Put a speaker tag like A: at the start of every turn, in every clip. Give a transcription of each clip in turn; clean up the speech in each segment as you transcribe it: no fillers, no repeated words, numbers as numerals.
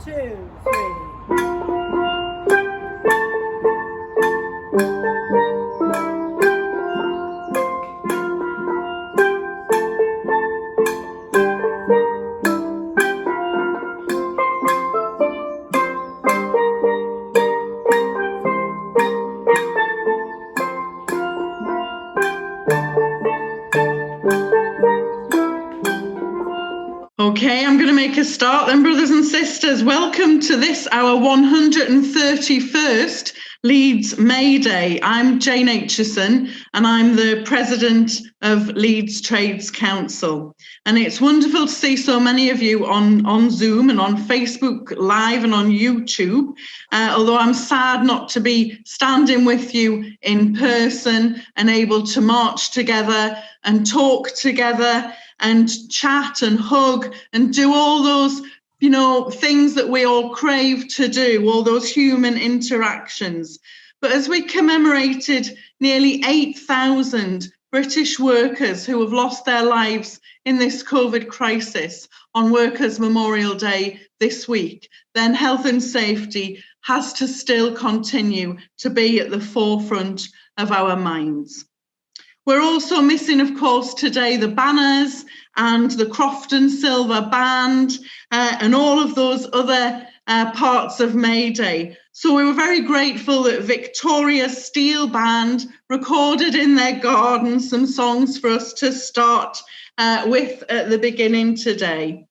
A: 2, 3.
B: Okay, I'm going to make a start then, brothers and sisters. Welcome to this, our 131st Leeds May Day. I'm Jane Aitchison and I'm the President of Leeds Trades Council. And it's wonderful to see so many of you on Zoom and on Facebook Live and on YouTube, although I'm sad not to be standing with you in person and able to march together and talk together and chat and hug and do all those, things that we all crave to do, all those human interactions. But as we commemorated nearly 8,000 British workers who have lost their lives in this COVID crisis on Workers' Memorial Day this week, then health and safety has to still continue to be at the forefront of our minds. We're also missing, of course, today the banners and the Crofton Silver Band and all of those other parts of May Day. So we were very grateful that Victoria's Steel Band recorded in their garden some songs for us to start with at the beginning today.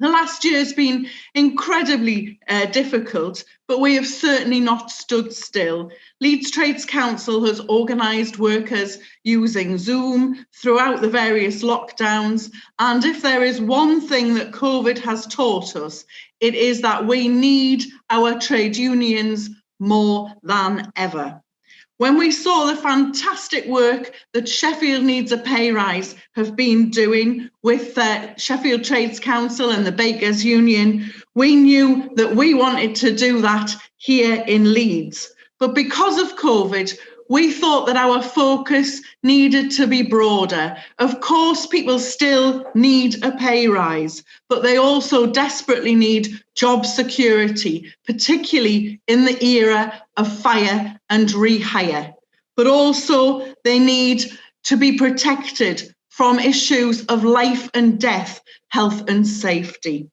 B: The last year's been incredibly difficult, but we have certainly not stood still. Leeds Trades Council has organised workers using Zoom throughout the various lockdowns. And if there is one thing that COVID has taught us, it is that we need our trade unions more than ever. When we saw the fantastic work that Sheffield Needs a Payrise have been doing with the Sheffield Trades Council and the Bakers Union, we knew that we wanted to do that here in Leeds. But because of COVID, we thought that our focus needed to be broader. Of course, people still need a pay rise, but they also desperately need job security, particularly in the era of fire and rehire. But also they need to be protected from issues of life and death, health and safety.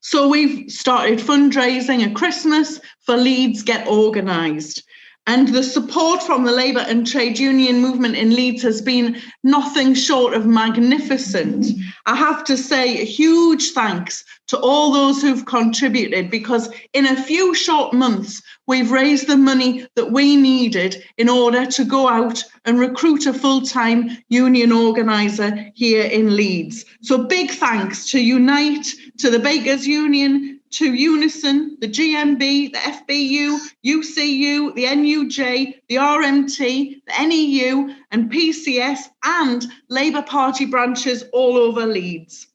B: So we've started fundraising at Christmas for Leeds Get Organised. And the support from the Labour and Trade Union movement in Leeds has been nothing short of magnificent. I have to say a huge thanks to all those who've contributed, because in a few short months, we've raised the money that we needed in order to go out and recruit a full-time union organiser here in Leeds. So big thanks to Unite, to the Bakers Union, to Unison, the GMB, the FBU, UCU, the NUJ, the RMT, the NEU and PCS and Labour Party branches all over Leeds.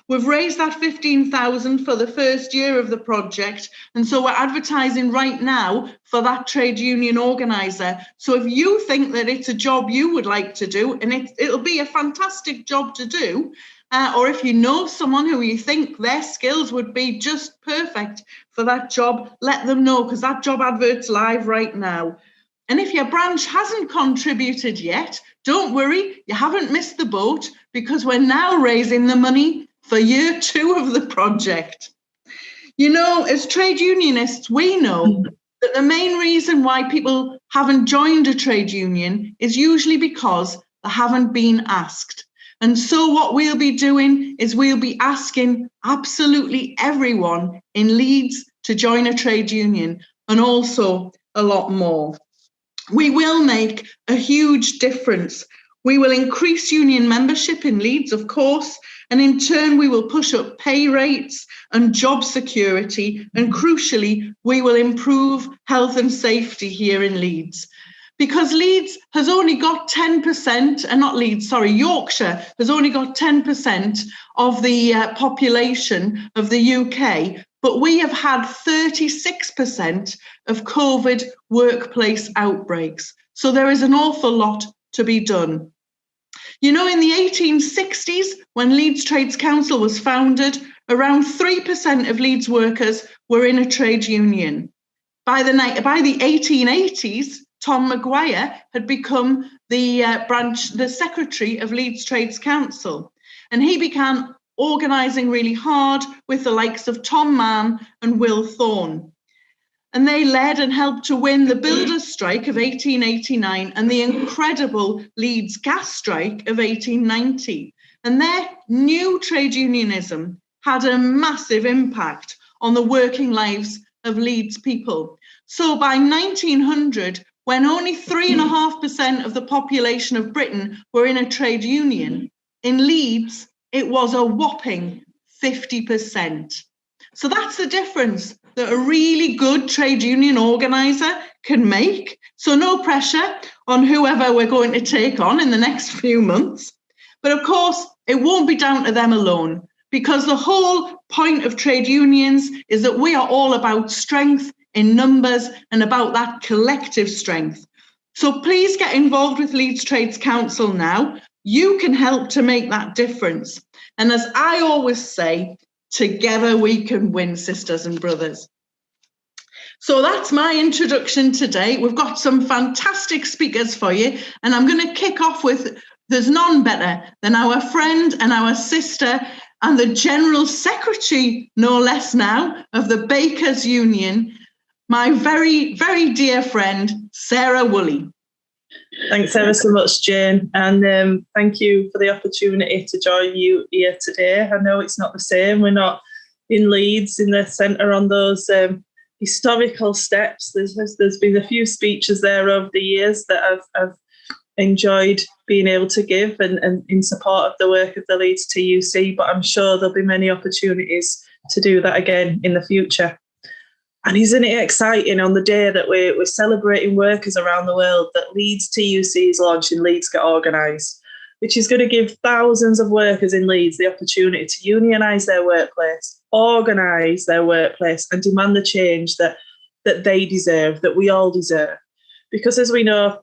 B: We've raised that 15,000 for the first year of the project, and so we're advertising right now for that trade union organiser. So if you think that it's a job you would like to do, and it'll be a fantastic job to do, or if you know someone who you think their skills would be just perfect for that job, let them know, because that job advert's live right now. And if your branch hasn't contributed yet, don't worry, you haven't missed the boat, because we're now raising the money for year 2 of the project. As trade unionists, we know that the main reason why people haven't joined a trade union is usually because they haven't been asked. And so what we'll be doing is we'll be asking absolutely everyone in Leeds to join a trade union, and also a lot more. We will make a huge difference. We will increase union membership in Leeds, of course, and in turn we will push up pay rates and job security, and crucially, we will improve health and safety here in Leeds. Because Leeds has only got 10%, and not Leeds, sorry, Yorkshire has only got 10% of the population of the UK, but we have had 36% of COVID workplace outbreaks. So there is an awful lot to be done. In the 1860s, when Leeds Trades Council was founded, Around 3% of Leeds workers were in a trade union. By the 1880s, Tom Maguire had become the secretary of Leeds Trades Council, and he began organising really hard with the likes of Tom Mann and Will Thorne. And they led and helped to win the builders' strike of 1889 and the incredible Leeds gas strike of 1890. And their new trade unionism had a massive impact on the working lives of Leeds people. So by 1900, when only 3.5% of the population of Britain were in a trade union, in Leeds, it was a whopping 50%. So that's the difference that a really good trade union organiser can make. So no pressure on whoever we're going to take on in the next few months. But of course, it won't be down to them alone, because the whole point of trade unions is that we are all about strength in numbers and about that collective strength. So please get involved with Leeds Trades Council now. You can help to make that difference. And as I always say, together we can win, sisters and brothers. So that's my introduction today. We've got some fantastic speakers for you, and I'm going to kick off with, there's none better than our friend and our sister and the General Secretary, no less now, of the Bakers Union, my very, very dear friend, Sarah Woolley.
C: Thanks ever so much, Jane, and thank you for the opportunity to join you here today. I know it's not the same. We're not in Leeds in the centre on those historical steps. There's been a few speeches there over the years that I've enjoyed being able to give and in support of the work of the Leeds TUC, but I'm sure there'll be many opportunities to do that again in the future. And isn't it exciting on the day that we're celebrating workers around the world that Leeds TUC is launching Leeds Get Organised, which is going to give thousands of workers in Leeds the opportunity to unionise their workplace, organise their workplace and demand the change that they deserve, that we all deserve. Because as we know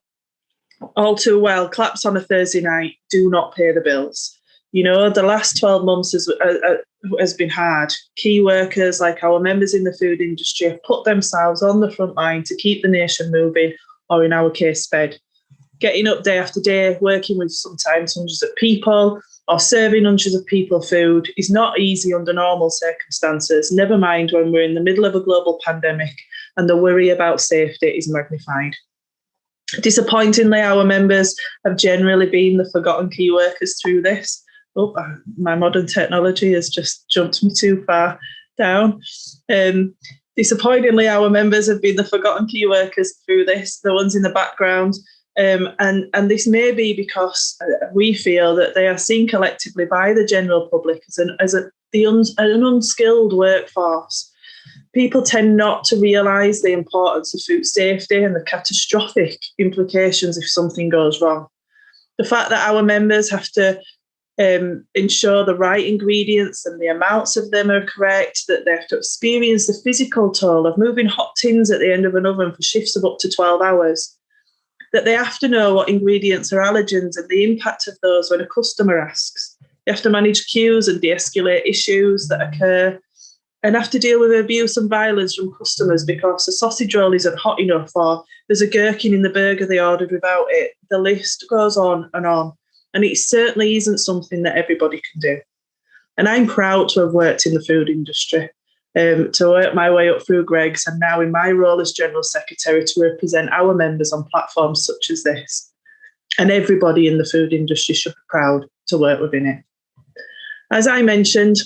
C: all too well, claps on a Thursday night do not pay the bills. You know, the last 12 months has been hard. Key workers like our members in the food industry have put themselves on the front line to keep the nation moving, or in our case, fed. Getting up day after day, working with sometimes hundreds of people or serving hundreds of people food is not easy under normal circumstances, never mind when we're in the middle of a global pandemic and the worry about safety is magnified. Disappointingly, our members have generally been the forgotten key workers through this. Oh, my modern technology has just jumped me too far down. Disappointingly, our members have been the forgotten key workers through this, the ones in the background. And this may be because we feel that they are seen collectively by the general public as an unskilled workforce. People tend not to realise the importance of food safety and the catastrophic implications if something goes wrong. The fact that our members have to ensure the right ingredients and the amounts of them are correct, that they have to experience the physical toll of moving hot tins at the end of an oven for shifts of up to 12 hours, that they have to know what ingredients are allergens and the impact of those when a customer asks. They have to manage queues and de-escalate issues that occur, and have to deal with abuse and violence from customers because the sausage roll isn't hot enough or there's a gherkin in the burger they ordered without it. The list goes on. And it certainly isn't something that everybody can do. And I'm proud to have worked in the food industry, to work my way up through Greg's, and now in my role as General Secretary to represent our members on platforms such as this. And everybody in the food industry should be proud to work within it. As I mentioned,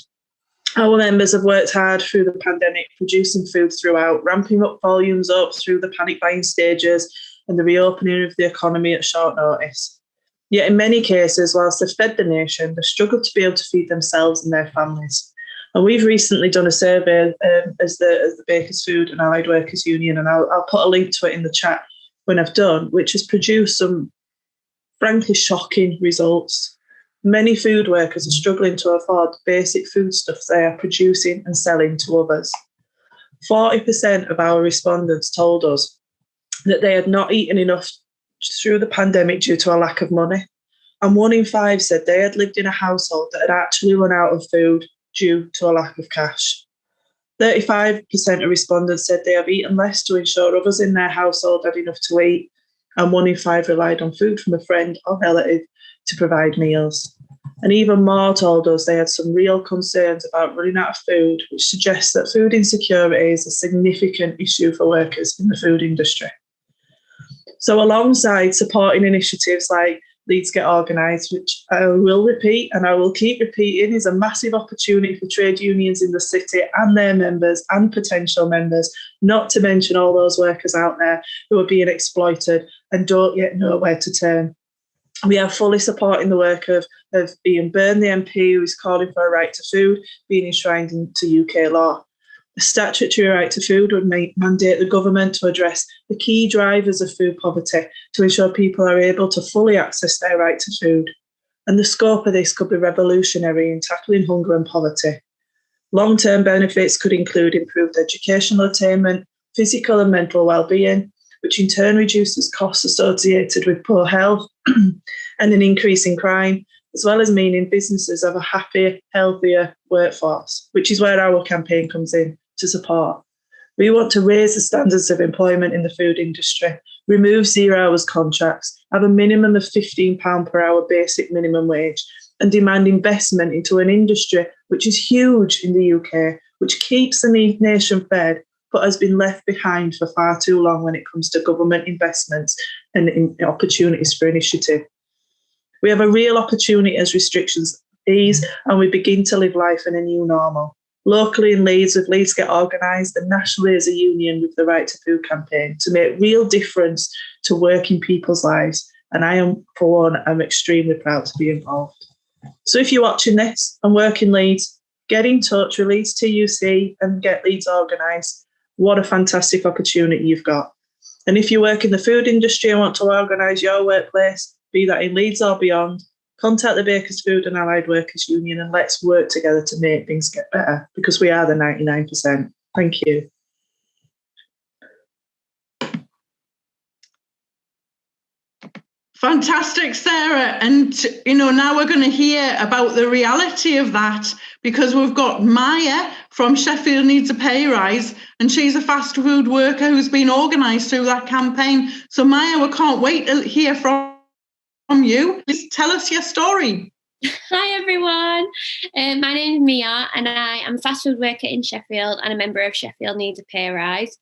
C: our members have worked hard through the pandemic, producing food throughout, ramping up volumes up through the panic buying stages and the reopening of the economy at short notice. Yet in many cases, whilst they've fed the nation, they've struggled to be able to feed themselves and their families. And we've recently done a survey as the Bakers Food and Allied Workers Union, and I'll put a link to it in the chat when I've done, which has produced some frankly shocking results. Many food workers are struggling to afford basic foodstuffs they are producing and selling to others. 40% of our respondents told us that they had not eaten enough through the pandemic due to a lack of money. And 1 in 5 said they had lived in a household that had actually run out of food due to a lack of cash. 35% of respondents said they have eaten less to ensure others in their household had enough to eat, and 1 in 5 relied on food from a friend or relative to provide meals. And even more told us they had some real concerns about running out of food, which suggests that food insecurity is a significant issue for workers in the food industry. So alongside supporting initiatives like Leeds Get Organised, which I will repeat and I will keep repeating, is a massive opportunity for trade unions in the city and their members and potential members, not to mention all those workers out there who are being exploited and don't yet know where to turn. We are fully supporting the work of Ian Byrne, the MP, who is calling for a right to food being enshrined into UK law. A statutory right to food would mandate the government to address the key drivers of food poverty to ensure people are able to fully access their right to food. And the scope of this could be revolutionary in tackling hunger and poverty. Long-term benefits could include improved educational attainment, physical and mental well-being, which in turn reduces costs associated with poor health and an increase in crime, as well as meaning businesses have a happier, healthier workforce, which is where our campaign comes in to support. We want to raise the standards of employment in the food industry, remove 0 hours contracts, have a minimum of £15 per hour basic minimum wage, and demand investment into an industry which is huge in the UK, which keeps the nation fed, but has been left behind for far too long when it comes to government investments and opportunities for initiative. We have a real opportunity as restrictions ease and we begin to live life in a new normal. Locally in Leeds, with Leeds Get Organised, and nationally as a union with the Right to Food campaign, to make real difference to working people's lives. And I am, for one, I'm extremely proud to be involved. So if you're watching this and work in Leeds, get in touch with Leeds TUC and get Leeds Organised. What a fantastic opportunity you've got. And if you work in the food industry and want to organise your workplace, be that in Leeds or beyond, contact the Bakers Food and Allied Workers Union and let's work together to make things get better, because we are the 99%. Thank you.
B: Fantastic, Sarah. And, now we're going to hear about the reality of that, because we've got Maya from Sheffield Needs a Payrise, and she's a fast food worker who's been organised through that campaign. So, Maya, we can't wait to hear from you. Please tell us your story.
D: Hi, everyone. My name is Mia, and I am a fast food worker in Sheffield and a member of Sheffield Needs a Payrise.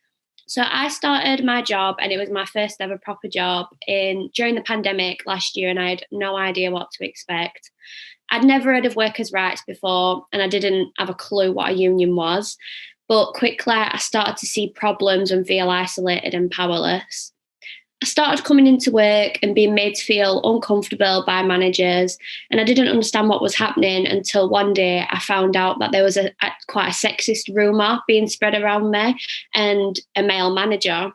D: So I started my job, and it was my first ever proper job during the pandemic last year, and I had no idea what to expect. I'd never heard of workers' rights before, and I didn't have a clue what a union was. But quickly, I started to see problems and feel isolated and powerless. I started coming into work and being made to feel uncomfortable by managers, and I didn't understand what was happening until one day I found out that there was quite a sexist rumour being spread around me, and a male manager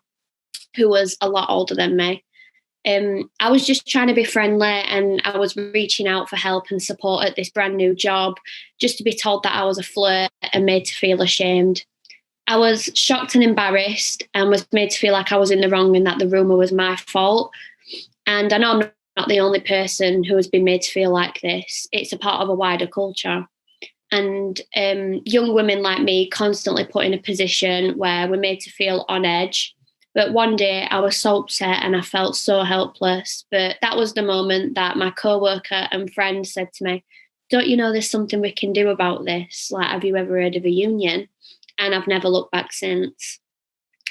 D: who was a lot older than me. I was just trying to be friendly, and I was reaching out for help and support at this brand new job, just to be told that I was a flirt and made to feel ashamed. I was shocked and embarrassed and was made to feel like I was in the wrong and that the rumour was my fault. And I know I'm not the only person who has been made to feel like this. It's a part of a wider culture. And young women like me constantly put in a position where we're made to feel on edge. But one day I was so upset and I felt so helpless. But that was the moment that my co-worker and friend said to me, "Don't you know there's something we can do about this? Like, have you ever heard of a union?" And I've never looked back since.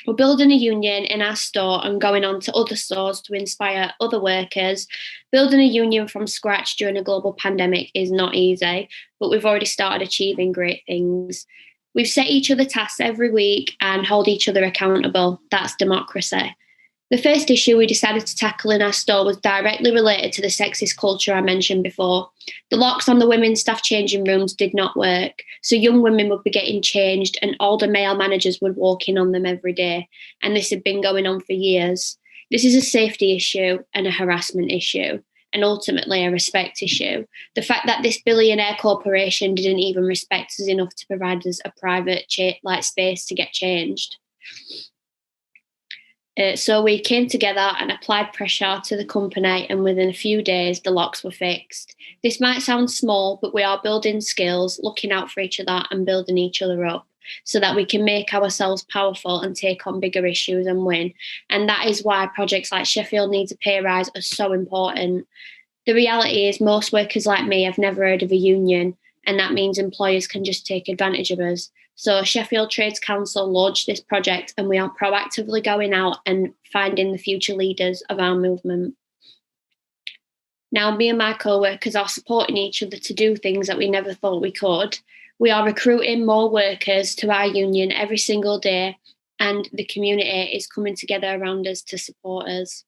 D: We're building a union in our store and going on to other stores to inspire other workers. Building a union from scratch during a global pandemic is not easy, but we've already started achieving great things. We've set each other tasks every week and hold each other accountable. That's democracy. The first issue we decided to tackle in our store was directly related to the sexist culture I mentioned before. The locks on the women's staff changing rooms did not work, so young women would be getting changed and older male managers would walk in on them every day, and this had been going on for years. This is a safety issue and a harassment issue, and ultimately a respect issue. The fact that this billionaire corporation didn't even respect us enough to provide us a private space to get changed. So we came together and applied pressure to the company, and within a few days, the locks were fixed. This might sound small, but we are building skills, looking out for each other and building each other up so that we can make ourselves powerful and take on bigger issues and win. And that is why projects like Sheffield Needs a Payrise are so important. The reality is most workers like me have never heard of a union, and that means employers can just take advantage of us. So Sheffield Trades Council launched this project, and we are proactively going out and finding the future leaders of our movement. Now, me and my co-workers are supporting each other to do things that we never thought we could. We are recruiting more workers to our union every single day, and the community is coming together around us to support us.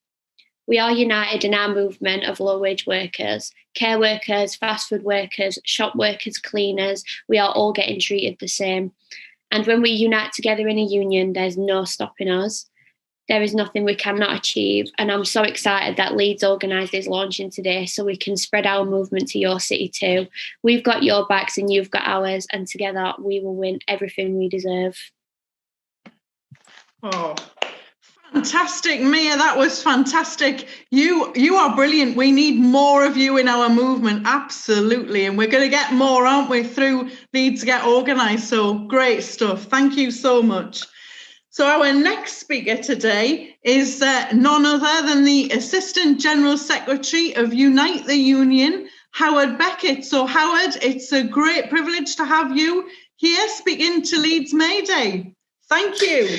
D: We are united in our movement of low-wage workers, care workers, fast food workers, shop workers, cleaners. We are all getting treated the same. And when we unite together in a union, there's no stopping us. There is nothing we cannot achieve. And I'm so excited that Leeds Organised is launching today so we can spread our movement to your city too. We've got your backs and you've got ours, and together we will win everything we deserve.
B: Oh, fantastic, Mia. That was fantastic. You are brilliant. We need more of you in our movement. Absolutely. And we're going to get more, aren't we, through Leeds Get Organised. So great stuff. Thank you so much. So our next speaker today is none other than the Assistant General Secretary of Unite the Union, Howard Beckett. So Howard, it's a great privilege to have you here speaking to Leeds May Day. Thank you.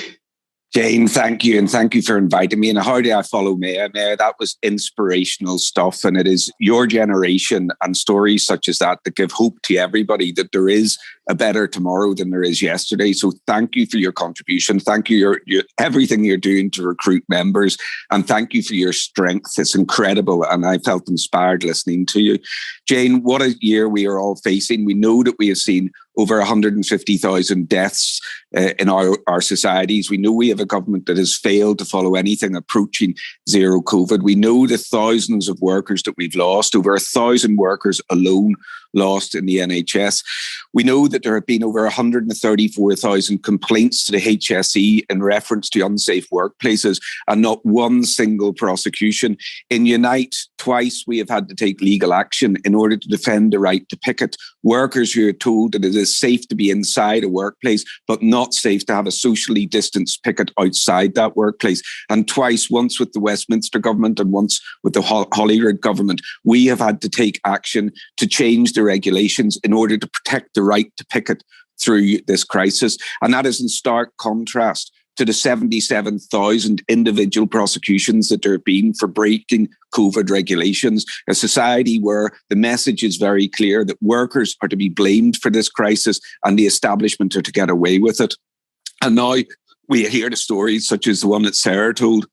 E: Jane, thank you, and thank you for inviting me. And how do I follow Maya? Maya, that was inspirational stuff, and it is your generation and stories such as that that give hope to everybody that there is a better tomorrow than there is yesterday. So thank you for your contribution. Thank you for everything you're doing to recruit members, and thank you for your strength. It's incredible, and I felt inspired listening to you. Jane, what a year we are all facing. We know that we have seen over 150,000 deaths in our societies. We know we have a government that has failed to follow anything approaching zero COVID. We know the thousands of workers that we've lost, over 1,000 workers alone lost in the NHS. We know that there have been over 134,000 complaints to the HSE in reference to unsafe workplaces and not one single prosecution. In Unite, twice we have had to take legal action in order to defend the right to picket. Workers who are told that it is safe to be inside a workplace, but not safe to have a socially distanced picket outside that workplace. And twice, once with the Westminster government and once with the Holyrood government, we have had to take action to change the regulations in order to protect the right to picket through this crisis. And that is in stark contrast to the 77,000 individual prosecutions that there have been for breaking COVID regulations, a society where the message is very clear that workers are to be blamed for this crisis and the establishment are to get away with it. And now we hear the stories such as the one that Sarah told,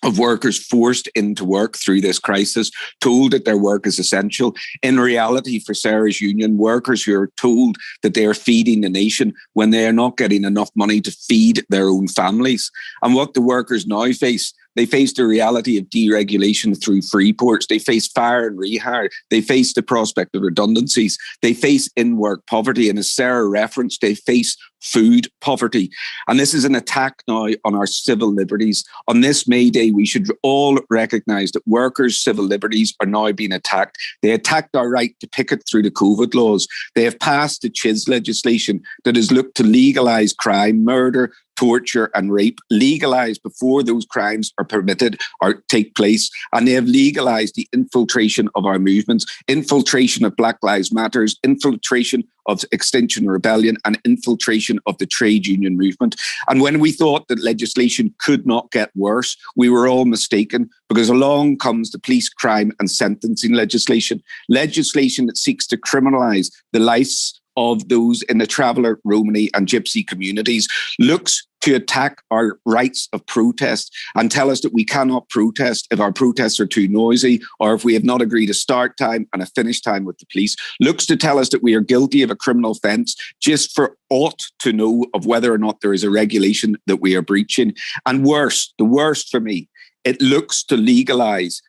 E: of workers forced into work through this crisis, told that their work is essential. In reality, for Sarah's union, workers who are told that they are feeding the nation when they are not getting enough money to feed their own families. And what the workers now face, they face the reality of deregulation through free ports. They face fire and rehire. They face the prospect of redundancies. They face in-work poverty. And as Sarah referenced, they face food poverty. And this is an attack now on our civil liberties. On this May Day, we should all recognise that workers' civil liberties are now being attacked. They attacked our right to picket through the COVID laws. They have passed the CHIS legislation that has looked to legalise crime, murder, torture and rape, legalised before those crimes are permitted or take place. And they have legalised the infiltration of our movements, infiltration of Black Lives Matters, infiltration of Extinction Rebellion and infiltration of the trade union movement. And when we thought that legislation could not get worse, we were all mistaken, because along comes the police crime and sentencing legislation that seeks to criminalise the lives of those in the Traveller, Romani and Gypsy communities, looks to attack our rights of protest and tell us that we cannot protest if our protests are too noisy or if we have not agreed a start time and a finish time with the police, looks to tell us that we are guilty of a criminal offence just for ought to know of whether or not there is a regulation that we are breaching. And worse, the worst for me, it looks to legalise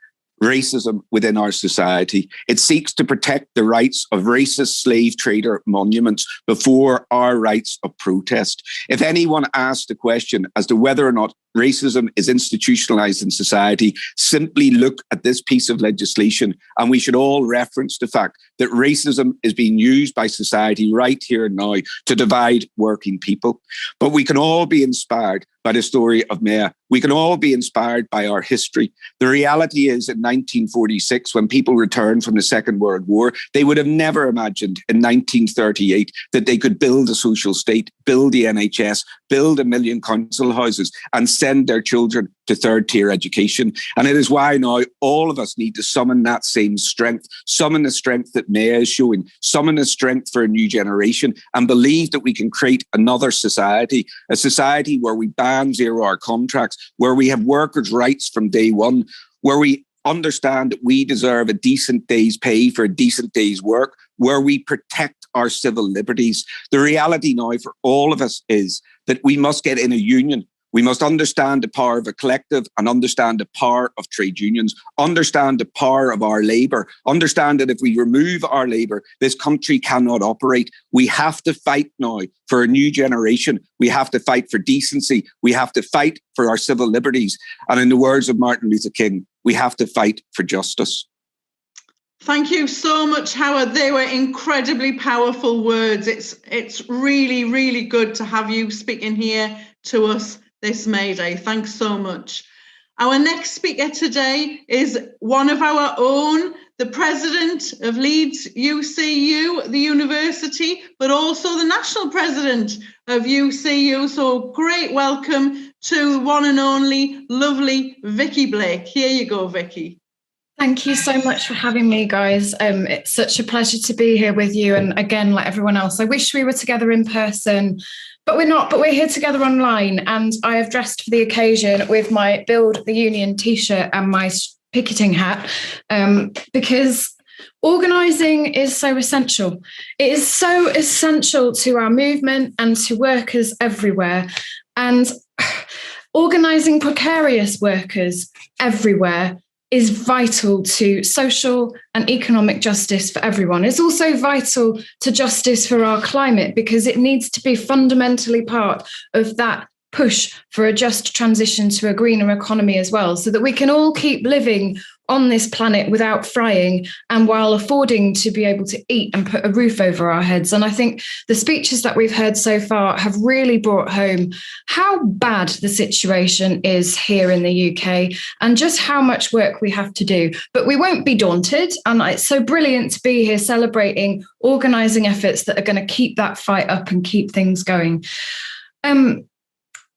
E: racism within our society. It seeks to protect the rights of racist slave trader monuments before our rights of protest. If anyone asked the question as to whether or not racism is institutionalized in society, simply look at this piece of legislation and we should all reference the fact that racism is being used by society right here and now to divide working people. But we can all be inspired by the story of Maya. We can all be inspired by our history. The reality is, in 1946, when people returned from the Second World War, they would have never imagined in 1938 that they could build a social state, build the NHS, build 1 million council houses and send their children to third-tier education. And it is why now all of us need to summon that same strength, summon the strength that Maya is showing, summon the strength for a new generation, and believe that we can create another society, a society where we ban zero-hour contracts, where we have workers' rights from day one, where we understand that we deserve a decent day's pay for a decent day's work, where we protect our civil liberties. The reality now for all of us is that we must get in a union. We must understand the power of a collective and understand the power of trade unions, understand the power of our labour, understand that if we remove our labour, this country cannot operate. We have to fight now for a new generation. We have to fight for decency. We have to fight for our civil liberties. And in the words of Martin Luther King, we have to fight for justice.
B: Thank you so much, Howard. They were incredibly powerful words. It's really, really good to have you speaking here to us this May Day. Thanks so much. Our next speaker today is one of our own, the president of Leeds UCU, the university, but also the national president of UCU. So great welcome to one and only lovely Vicky Blake. Here you go, Vicky.
F: Thank you so much for having me, guys. It's such a pleasure to be here with you. And again, like everyone else, I wish we were together in person, but we're not, but we're here together online. And I have dressed for the occasion with my Build the Union t-shirt and my picketing hat because organising is so essential. It is so essential to our movement and to workers everywhere. And organising precarious workers everywhere is vital to social and economic justice for everyone. It's also vital to justice for our climate because it needs to be fundamentally part of that push for a just transition to a greener economy as well, so that we can all keep living on this planet without frying and while affording to be able to eat and put a roof over our heads. And I think the speeches that we've heard so far have really brought home how bad the situation is here in the UK and just how much work we have to do. But we won't be daunted. And it's so brilliant to be here celebrating organising efforts that are going to keep that fight up and keep things going.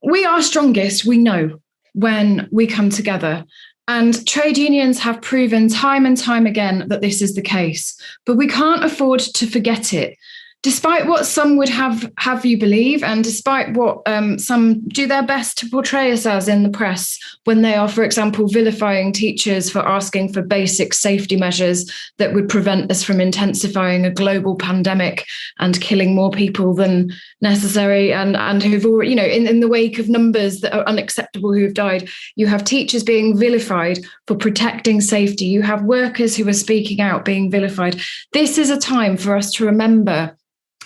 F: We are strongest, we know, when we come together. And trade unions have proven time and time again that this is the case. But we can't afford to forget it. Despite what some would have you believe, and despite what some do their best to portray us as in the press, when they are, for example, vilifying teachers for asking for basic safety measures that would prevent us from intensifying a global pandemic and killing more people than necessary, and who've already, in the wake of numbers that are unacceptable who have died, you have teachers being vilified for protecting safety. You have workers who are speaking out being vilified. This is a time for us to remember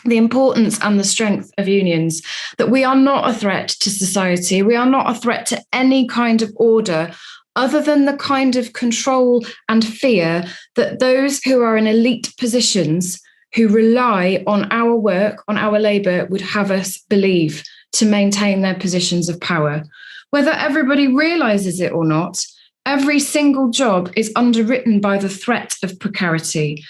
F: the importance and the strength of unions, that we are not a threat to society. We are not a threat to any kind of order other than the kind of control and fear that those who are in elite positions who rely on our work, on our labour, would have us believe to maintain their positions of power. Whether everybody realises it or not, every single job is underwritten by the threat of precarity.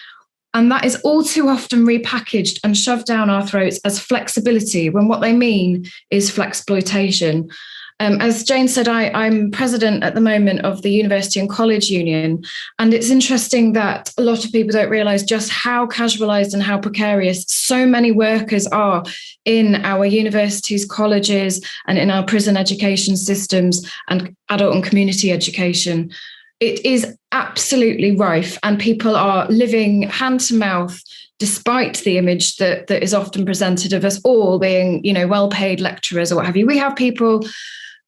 F: And that is all too often repackaged and shoved down our throats as flexibility, when what they mean is flexploitation. As Jane said, I'm president at the moment of the University and College Union. And it's interesting that a lot of people don't realise just how casualised and how precarious so many workers are in our universities, colleges, and in our prison education systems and adult and community education. It is absolutely rife, and people are living hand to mouth despite the image that is often presented of us all being, well-paid lecturers or what have you. We have people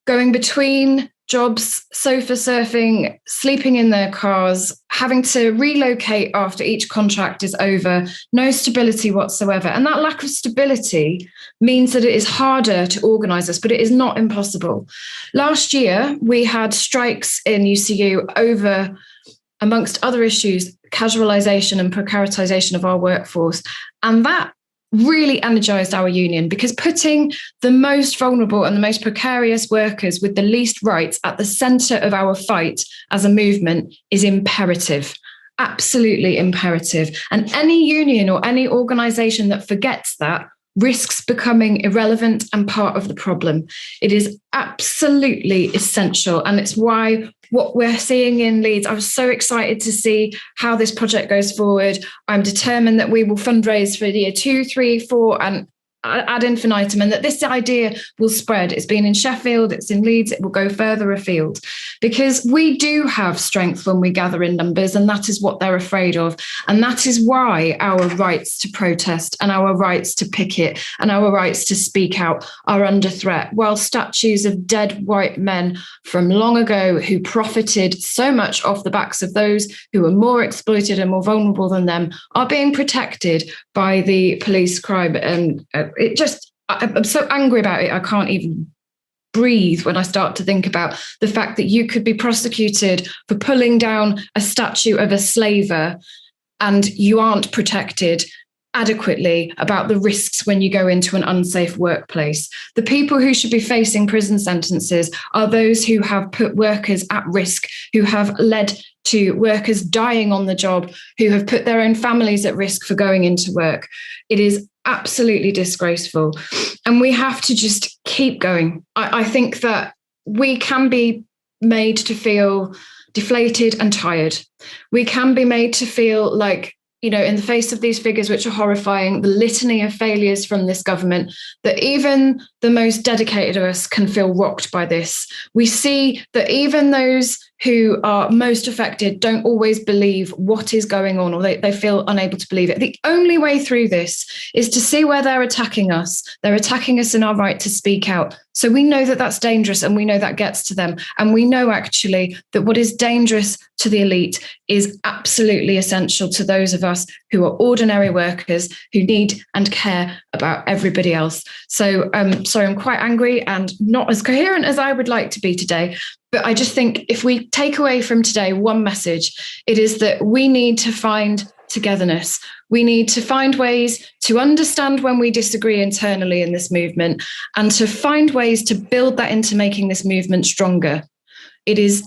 F: going between jobs, sofa surfing, sleeping in their cars, having to relocate after each contract is over, no stability whatsoever. And that lack of stability means that it is harder to organise us, but it is not impossible. Last year, we had strikes in UCU over, amongst other issues, casualisation and precarisation of our workforce. And that really energised our union, because putting the most vulnerable and the most precarious workers with the least rights at the centre of our fight as a movement is imperative, absolutely imperative. And any union or any organisation that forgets that risks becoming irrelevant and part of the problem. It is absolutely essential. And it's why what we're seeing in Leeds, I was so excited to see how this project goes forward. I'm determined that we will fundraise for year 2, 3, 4 and ad infinitum, and that this idea will spread. It's been in Sheffield, it's in Leeds, it will go further afield, because we do have strength when we gather in numbers, and that is what they're afraid of. And that is why our rights to protest and our rights to picket and our rights to speak out are under threat, while statues of dead white men from long ago who profited so much off the backs of those who were more exploited and more vulnerable than them are being protected by the police crime. And I'm so angry about it, I can't even breathe when I start to think about the fact that you could be prosecuted for pulling down a statue of a slaver and you aren't protected adequately about the risks when you go into an unsafe workplace. The people who should be facing prison sentences are those who have put workers at risk, who have led to workers dying on the job, who have put their own families at risk for going into work. It is absolutely disgraceful. And we have to just keep going. I think that we can be made to feel deflated and tired. We can be made to feel like, you know, in the face of these figures, which are horrifying, the litany of failures from this government, that even the most dedicated of us can feel rocked by this. We see that even those who are most affected don't always believe what is going on, or they feel unable to believe it. The only way through this is to see where they're attacking us. They're attacking us in our right to speak out. So we know that that's dangerous, and we know that gets to them. And we know actually that what is dangerous to the elite is absolutely essential to those of us who are ordinary workers who need and care about everybody else. So I'm quite angry and not as coherent as I would like to be today. But I just think if we take away from today one message, it is that we need to find togetherness. We need to find ways to understand when we disagree internally in this movement, and to find ways to build that into making this movement stronger. It is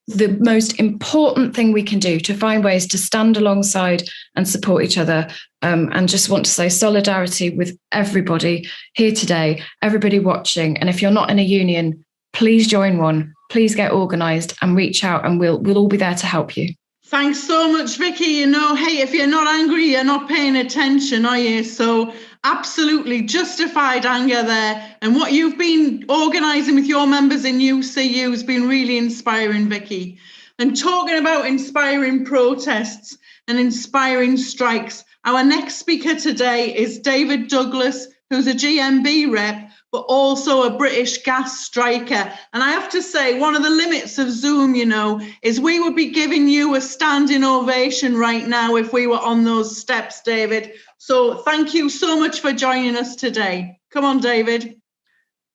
F: the most important thing we can do, to find ways to stand alongside and support each other. And just want to say solidarity with everybody here today, everybody watching. And if you're not in a union, please join one. Please get organised and reach out, and we'll all be there to help you.
B: Thanks so much, Vicky. You know, hey, if you're not angry, you're not paying attention, are you? So absolutely justified anger there. And what you've been organising with your members in UCU has been really inspiring, Vicky. And talking about inspiring protests and inspiring strikes, our next speaker today is David Douglas, who's a GMB rep, but also a British Gas striker. And I have to say, one of the limits of Zoom, you know, is we would be giving you a standing ovation right now if we were on those steps, David. So thank you so much for joining us today. Come on, David.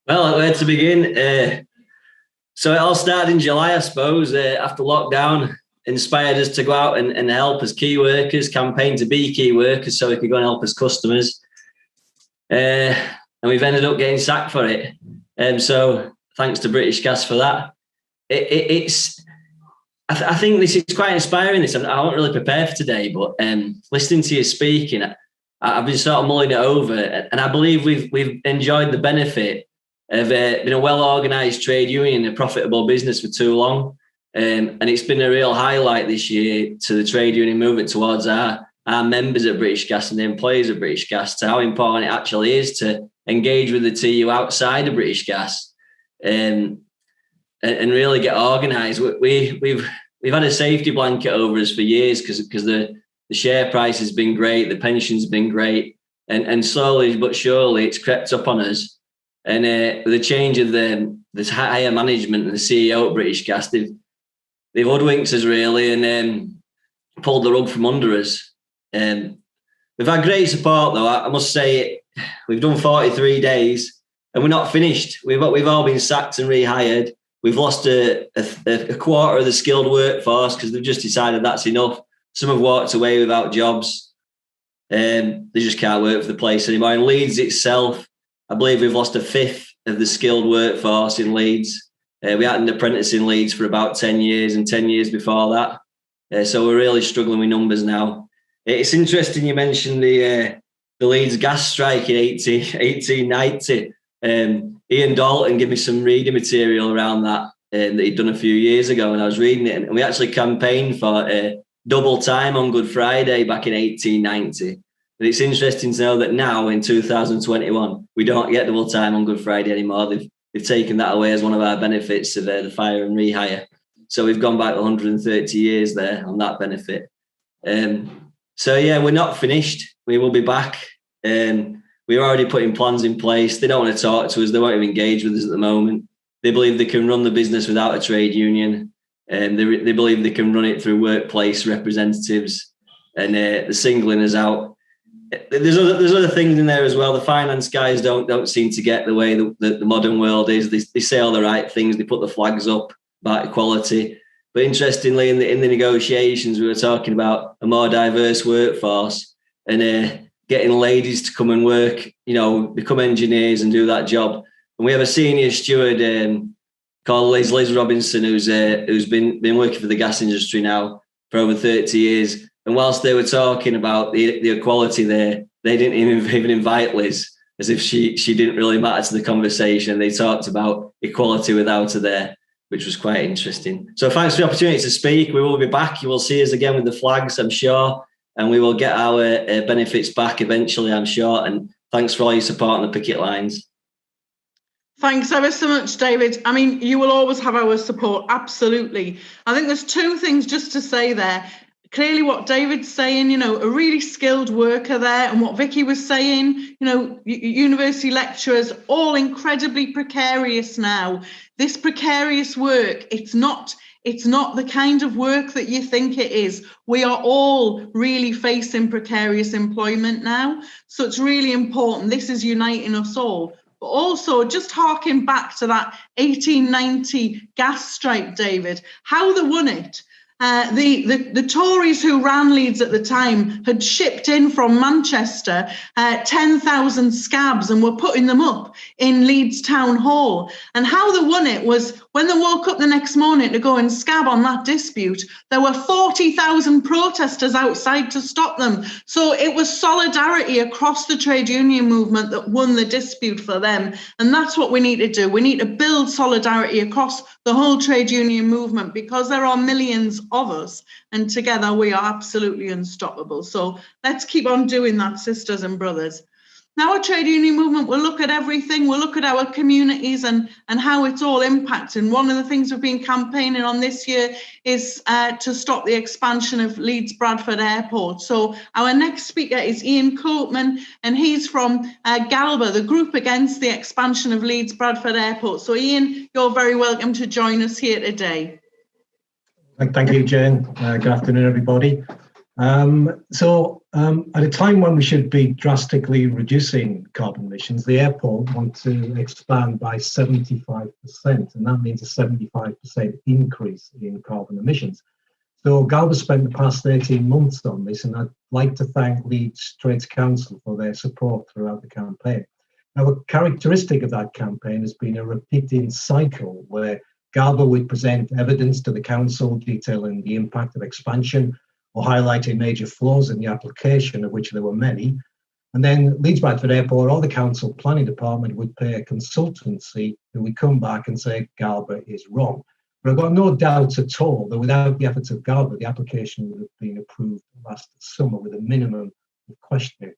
G: Well, where to begin? So it all started in July, I suppose, after lockdown. Inspired us to go out and help as key workers, campaign to be key workers so we could go and help as customers. And we've ended up getting sacked for it. So thanks to British Gas for that. I think this is quite inspiring. I wasn't really prepared for today, but listening to you speaking, I've been sort of mulling it over, and I believe we've enjoyed the benefit of being a well-organised trade union, a profitable business for too long. And it's been a real highlight this year to the trade union movement towards our members at British Gas and the employees of British Gas, to how important it actually is to engage with the TU outside of British Gas and really get organised. We've had a safety blanket over us for years because the share price has been great, the pension's been great, and slowly but surely it's crept up on us. And with the change of this higher management and the CEO at British Gas, they've hoodwinked us really and pulled the rug from under us. We've had great support though. I must say, we've done 43 days and we're not finished. We've all been sacked and rehired. We've lost a quarter of the skilled workforce because they've just decided that's enough. Some have walked away without jobs. They just can't work for the place anymore. In Leeds itself, I believe we've lost a fifth of the skilled workforce in Leeds. We had an apprentice in Leeds for about 10 years and 10 years before that. So we're really struggling with numbers now. It's interesting you mentioned the Leeds gas strike in 1890. Ian Dalton gave me some reading material around that he'd done a few years ago, and I was reading it, and we actually campaigned for double time on Good Friday back in 1890. And it's interesting to know that now in 2021 we don't get double time on Good Friday anymore. They've taken that away as one of our benefits of the fire and rehire. So we've gone back 130 years there on that benefit. So yeah, we're not finished. We will be back. We're already putting plans in place. They don't want to talk to us. They won't even engage with us at the moment. They believe they can run the business without a trade union. They believe they can run it through workplace representatives, and they're singling us out. There's other things in there as well. The finance guys don't seem to get the way the modern world is. They say all the right things. They put the flags up about equality. But interestingly, in the negotiations, we were talking about a more diverse workforce and getting ladies to come and work, become engineers and do that job. And we have a senior steward called Liz Robinson, who's been working for the gas industry now for over 30 years. And whilst they were talking about the equality there, they didn't even invite Liz, as if she didn't really matter to the conversation. They talked about equality without her there, which was quite interesting. So thanks for the opportunity to speak. We will be back. You will see us again with the flags, I'm sure. And we will get our benefits back eventually, I'm sure. And thanks for all your support on the picket lines.
B: Thanks ever so much, David. I mean, you will always have our support, absolutely. I think there's two things just to say there. Clearly what David's saying, a really skilled worker there, and what Vicky was saying, university lecturers, all incredibly precarious now. This precarious work, it's not the kind of work that you think it is. We are all really facing precarious employment now. So it's really important. This is uniting us all. But also, just harking back to that 1890 gas strike, David, how they won it. The Tories who ran Leeds at the time had shipped in from Manchester 10,000 scabs and were putting them up in Leeds Town Hall. And how they won it was when they woke up the next morning to go and scab on that dispute, there were 40,000 protesters outside to stop them. So it was solidarity across the trade union movement that won the dispute for them. And that's what we need to do. We need to build solidarity across the whole trade union movement, because there are millions of us, and together we are absolutely unstoppable. So let's keep on doing that, sisters and brothers. Now, our trade union movement will look at everything. We'll look at our communities and how it's all impacting. One of the things we've been campaigning on this year is to stop the expansion of Leeds Bradford Airport. So our next speaker is Ian Coatman, and he's from Galba, the group against the expansion of Leeds Bradford Airport. So Ian, you're very welcome to join us here today.
H: Thank you, Jane. Good afternoon, everybody. At a time when we should be drastically reducing carbon emissions, the airport wants to expand by 75%, and that means a 75% increase in carbon emissions. So Galba spent the past 18 months on this, and I'd like to thank Leeds Trades Council for their support throughout the campaign. Now, a characteristic of that campaign has been a repeating cycle where Galba would present evidence to the council detailing the impact of expansion or highlighting major flaws in the application, of which there were many. And then Leeds Bradford Airport or the council planning department would pay a consultancy who would come back and say Galba is wrong. But I've got no doubt at all that without the efforts of Galba, the application would have been approved last summer with a minimum of questioning.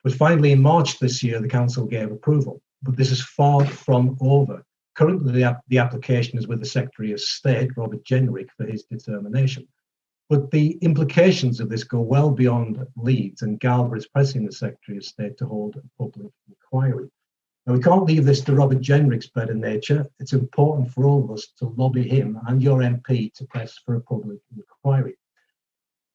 H: But finally, in March this year, the council gave approval. But this is far from over. Currently, the application is with the Secretary of State, Robert Jenrick, for his determination. But the implications of this go well beyond Leeds, and Galba is pressing the Secretary of State to hold a public inquiry. Now, we can't leave this to Robert Jenrick's better nature. It's important for all of us to lobby him and your MP to press for a public inquiry.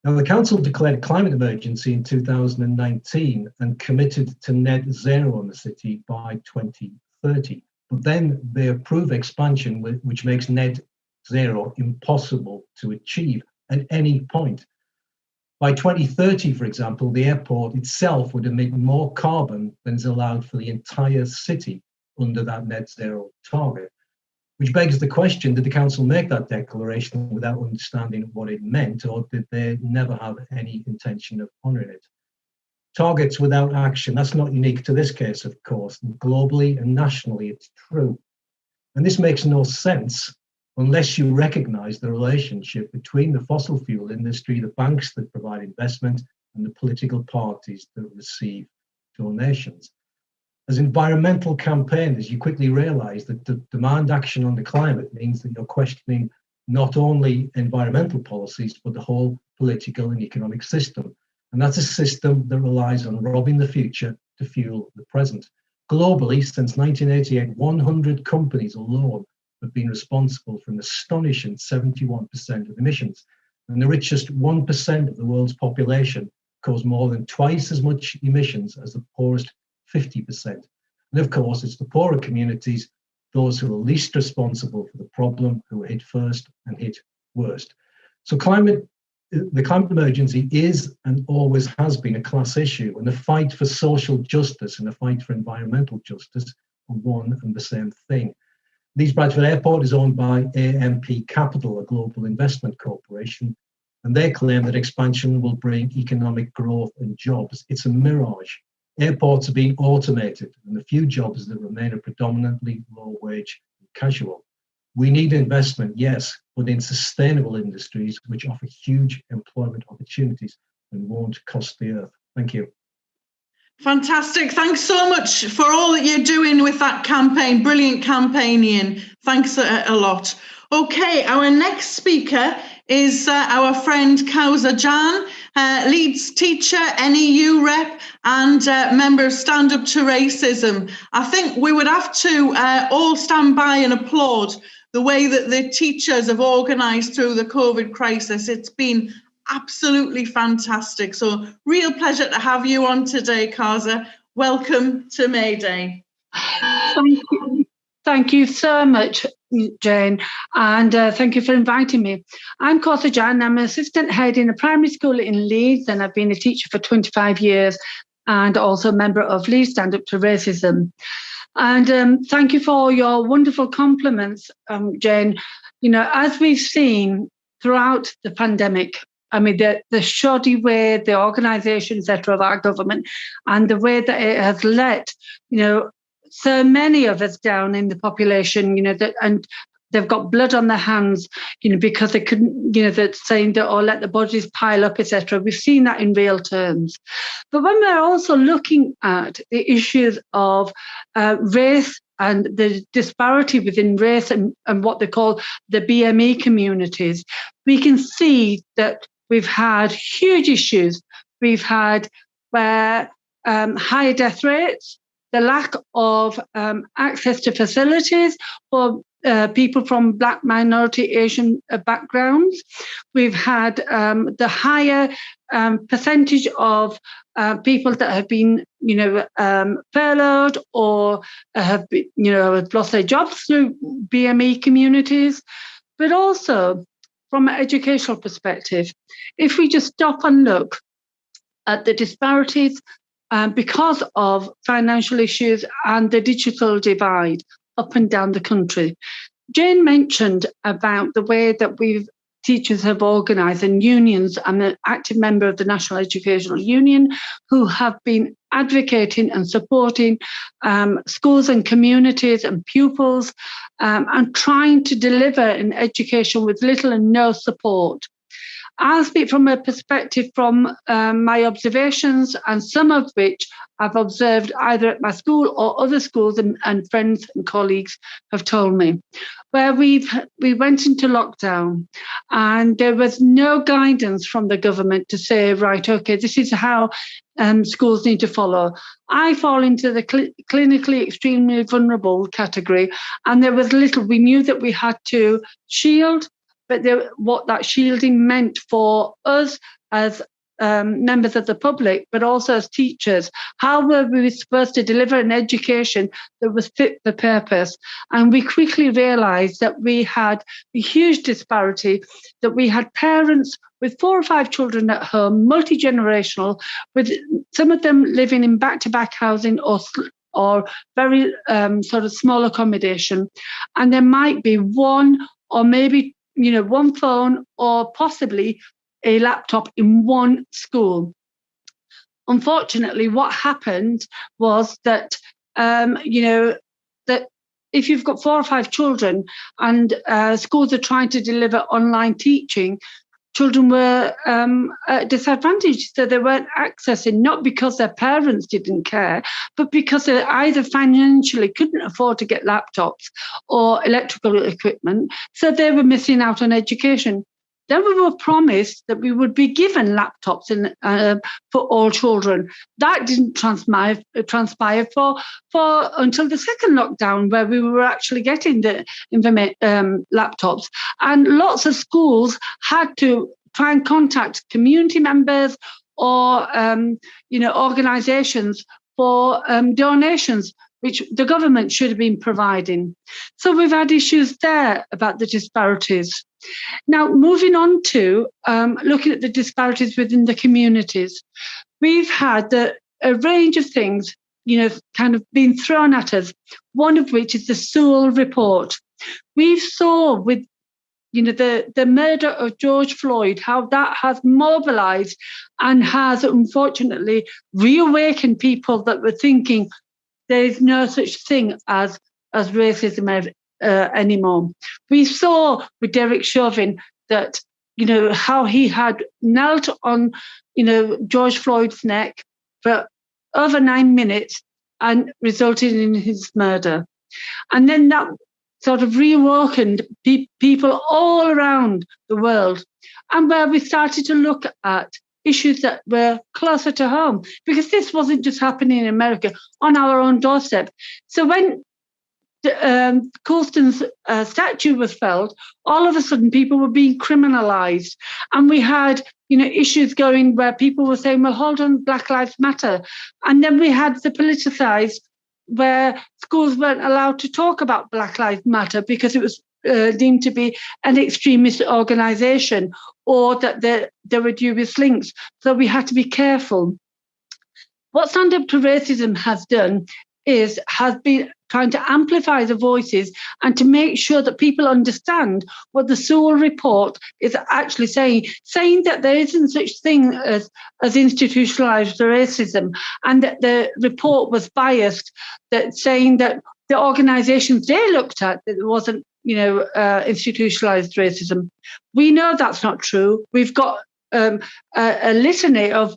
H: Now, the council declared a climate emergency in 2019 and committed to net zero in the city by 2030. But then they approve expansion, which makes net zero impossible to achieve at any point. By 2030, for example, the airport itself would emit more carbon than is allowed for the entire city under that net zero target. Which begs the question, did the council make that declaration without understanding what it meant, or did they never have any intention of honouring it? Targets without action, that's not unique to this case, of course. Globally and nationally, it's true. And this makes no sense unless you recognise the relationship between the fossil fuel industry, the banks that provide investment, and the political parties that receive donations. As environmental campaigners, you quickly realise that to demand action on the climate means that you're questioning not only environmental policies, but the whole political and economic system. And that's a system that relies on robbing the future to fuel the present. Globally, since 1988, 100 companies alone have been responsible for an astonishing 71% of emissions. And the richest 1% of the world's population cause more than twice as much emissions as the poorest 50%. And of course, it's the poorer communities, those who are least responsible for the problem, who are hit first and hit worst. So the climate emergency is and always has been a class issue, and the fight for social justice and the fight for environmental justice are one and the same thing. Leeds Bradford Airport is owned by AMP Capital, a global investment corporation, and they claim that expansion will bring economic growth and jobs. It's a mirage. Airports are being automated, and the few jobs that remain are predominantly low-wage and casual. We need investment, yes, but in sustainable industries which offer huge employment opportunities and won't cost the earth. Thank you.
B: Fantastic. Thanks so much for all that you're doing with that campaign. Brilliant campaigning. Thanks a lot. Okay, our next speaker is our friend Kauser Jan, Leeds teacher, NEU rep, and member of Stand Up to Racism. I think we would have to all stand by and applaud the way that the teachers have organised through the COVID crisis. It's been absolutely fantastic. So real pleasure to have you on today, Kauser. Welcome to May Day.
I: Thank you so much, Jane, and thank you for inviting me. I'm Kauser Jan. I'm an assistant head in a primary school in Leeds, and I've been a teacher for 25 years and also a member of Leeds Stand Up to Racism. And thank you for your wonderful compliments, Jane. You know, as we've seen throughout the pandemic, I mean, the shoddy way, the organisation, etc., of our government, and the way that it has let, you know, so many of us down in the population, you know, and they've got blood on their hands, you know, because they couldn't, you know, they're saying that, or let the bodies pile up, etc. We've seen that in real terms. But when we're also looking at the issues of race and the disparity within race and what they call the BME communities, we can see that we've had huge issues. We've had higher death rates, the lack of access to facilities for people from Black, minority, Asian backgrounds. We've had the higher percentage of people that have been, you know, furloughed or have, you know, lost their jobs through BME communities. But also, from an educational perspective, if we just stop and look at the disparities because of financial issues and the digital divide up and down the country. Jane mentioned about the way that teachers have organised, and unions. I'm an active member of the National Educational Union, who have been advocating and supporting schools and communities and pupils and trying to deliver an education with little and no support. I'll speak from a perspective from my observations, and some of which I've observed either at my school or other schools, and friends and colleagues have told me, where we went into lockdown and there was no guidance from the government to say, right, okay, this is how schools need to follow. I fall into the clinically extremely vulnerable category, and there was little. We knew that we had to shield, but what that shielding meant for us as members of the public, but also as teachers, how were we supposed to deliver an education that was fit for purpose? And we quickly realised that we had a huge disparity, that we had parents with 4 or 5 children at home, multi-generational, with some of them living in back-to-back housing or very sort of small accommodation. And there might be one or maybe one phone or possibly a laptop in one school. Unfortunately, what happened was that, that if you've got 4 or 5 children and schools are trying to deliver online teaching, children were at disadvantage. So they weren't accessing, not because their parents didn't care, but because they either financially couldn't afford to get laptops or electrical equipment. So they were missing out on education. Then we were promised that we would be given laptops for all children. That didn't transpire for until the second lockdown, where we were actually getting the laptops. And lots of schools had to try and contact community members or organisations for donations, which the government should have been providing. So we've had issues there about the disparities. Now, moving on to looking at the disparities within the communities, we've had a range of things, kind of being thrown at us, one of which is the Sewell report. We saw with, the murder of George Floyd, how that has mobilised and has unfortunately reawakened people that were thinking there is no such thing as racism anymore. We saw with Derek Chauvin that, how he had knelt on, George Floyd's neck for over 9 minutes and resulted in his murder. And then that sort of reawakened people all around the world, and where we started to look at issues that were closer to home, because this wasn't just happening in America, on our own doorstep. So when Colston's statue was felled, all of a sudden people were being criminalised, and we had issues going where people were saying, well, hold on, Black Lives Matter. And then we had the politicised, where schools weren't allowed to talk about Black Lives Matter because it was deemed to be an extremist organisation, or that there were dubious links. So we had to be careful. What Stand Up to Racism has done has been trying to amplify the voices and to make sure that people understand what the Sewell report is actually saying that there isn't such thing as institutionalised racism, and that the report was biased, that saying that the organisations they looked at, that there wasn't institutionalised racism. We know that's not true. We've got a litany of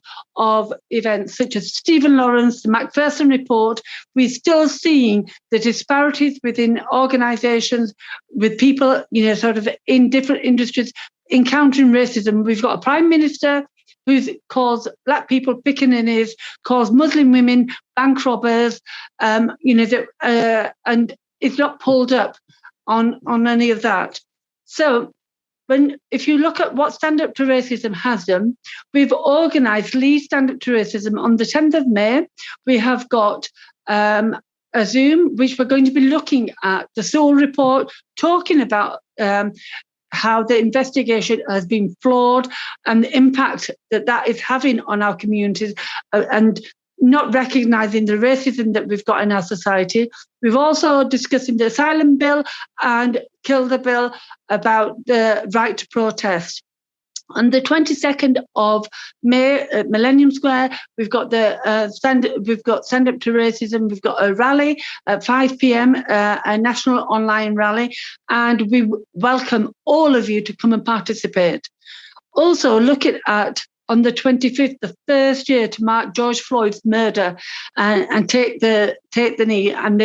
I: events such as Stephen Lawrence, the Macpherson report. We're still seeing the disparities within organisations, with people, sort of in different industries encountering racism. We've got a Prime Minister who's calls Black people pickaninnies, calls Muslim women bank robbers, and it's not pulled up on any of that. So if you look at what Stand Up to Racism has done, we've organised Leeds Stand Up to Racism on the 10th of May. We have got a Zoom, which we're going to be looking at the Sewell report, talking about how the investigation has been flawed and the impact that is having on our communities, and not recognising the racism that we've got in our society. We've also discussing the asylum bill and Kill the Bill, about the right to protest. On the 22nd of May at Millennium Square, we've got Stand Up to Racism. We've got a rally at 5 p.m, a national online rally, and we welcome all of you to come and participate. Also, looking at on the 25th, the first year to mark George Floyd's murder, and take the knee, and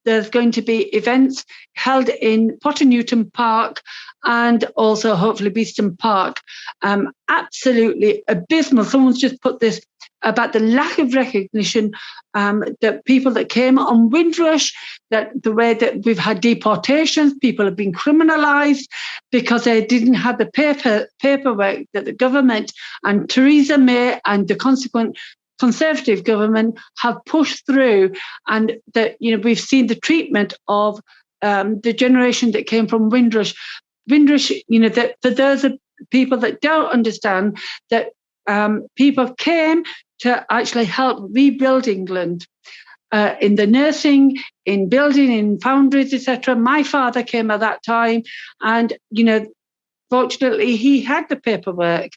I: there's going to be events held in Potter Newton Park and also hopefully Beeston Park. Absolutely abysmal. Someone's just put this about the lack of recognition that people that came on Windrush, that the way that we've had deportations, people have been criminalised because they didn't have the paperwork that the government and Theresa May and the consequent Conservative government have pushed through, and that we've seen the treatment of the generation that came from Windrush. Windrush, that for those people that don't understand that people came to actually help rebuild England in the nursing, in building, in foundries, etc. My father came at that time, and fortunately, he had the paperwork,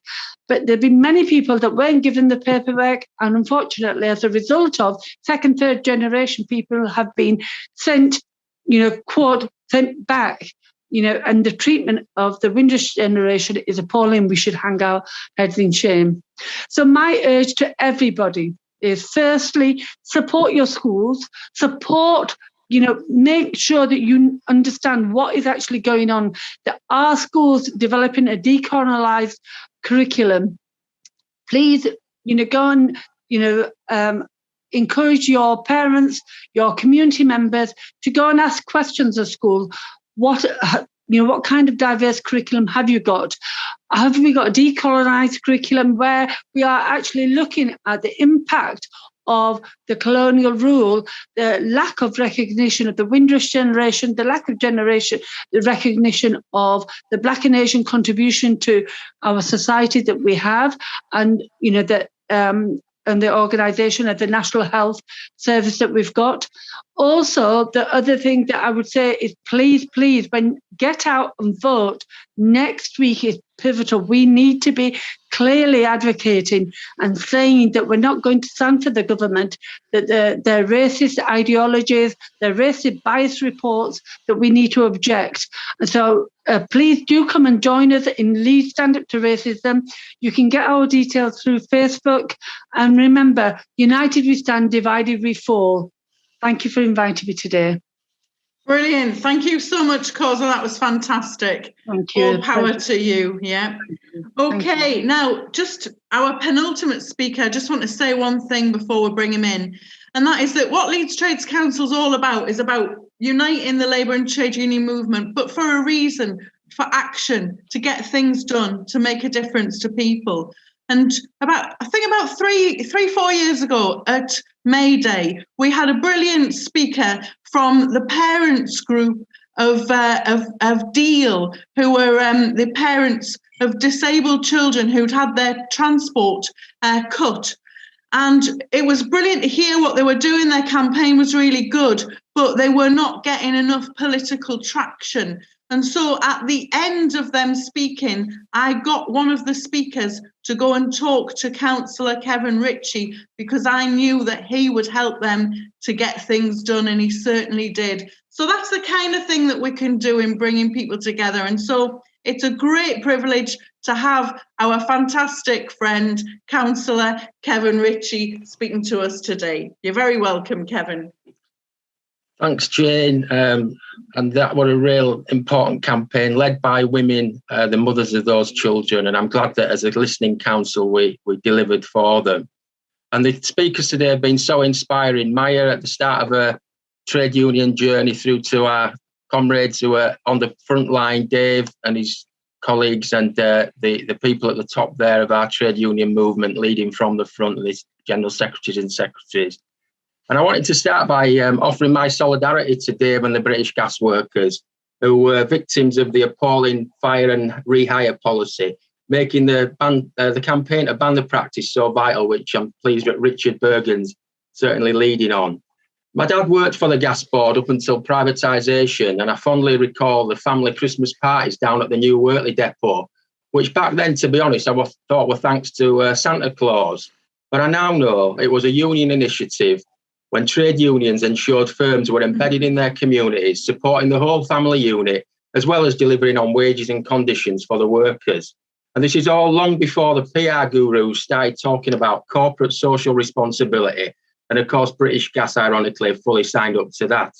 I: but there've been many people that weren't given the paperwork, and unfortunately, as a result of second, third generation, people have been sent, sent back, and the treatment of the Windrush generation is appalling. We should hang our heads in shame. So my urge to everybody is, firstly, support your schools, support. Make sure that you understand what is actually going on, that our schools developing a decolonized curriculum. Please, go and, encourage your parents, your community members to go and ask questions of school. What kind of diverse curriculum have you got? Have we got a decolonized curriculum where we are actually looking at the impact of the colonial rule, the lack of recognition of the Windrush generation, the lack of the recognition of the Black and Asian contribution to our society that we have, and and the organisation of the National Health Service that we've got. Also, the other thing that I would say is please, get out and vote. Next week is pivotal. We need to be clearly advocating and saying that we're not going to stand for the government, that their racist ideologies, their racist bias reports, that we need to object. And so please do come and join us in Leeds Stand Up to Racism. You can get our details through Facebook. And remember, united we stand, divided we fall. Thank you for inviting me today.
B: Brilliant. Thank you so much, Kauser. That was fantastic.
I: Thank you.
B: All power to you. Yeah. Okay. Now, just our penultimate speaker, I just want to say one thing before we bring him in. And that is that what Leeds Trades Council is all about is about uniting the labour and trade union movement, but for a reason, for action, to get things done, to make a difference to people. And about 4 years ago at May Day, we had a brilliant speaker from the parents group of Deal, who were the parents of disabled children who'd had their transport cut. And it was brilliant to hear what they were doing. Their campaign was really good, but they were not getting enough political traction. And so at the end of them speaking, I got one of the speakers to go and talk to Councillor Kevin Ritchie, because I knew that he would help them to get things done, and he certainly did. So that's the kind of thing that we can do in bringing people together. And so it's a great privilege to have our fantastic friend, Councillor Kevin Ritchie, speaking to us today. You're very welcome, Kevin.
J: Thanks, Jane. And that was a real important campaign led by women, the mothers of those children. And I'm glad that as a listening council, we delivered for them. And the speakers today have been so inspiring. Maya at the start of her trade union journey, through to our comrades who are on the front line, Dave and his colleagues, and the people at the top there of our trade union movement, leading from the front, the general secretaries and secretaries. And I wanted to start by offering my solidarity to Dave and the British gas workers who were victims of the appalling fire and rehire policy, making the campaign to ban the practice so vital, which I'm pleased that Richard Burgon's certainly leading on. My dad worked for the gas board up until privatisation, and I fondly recall the family Christmas parties down at the new Woolley depot, which back then, to be honest, I thought were thanks to Santa Claus. But I now know it was a union initiative when trade unions ensured firms were embedded in their communities, supporting the whole family unit, as well as delivering on wages and conditions for the workers. And this is all long before the PR gurus started talking about corporate social responsibility. And of course, British Gas, ironically, fully signed up to that.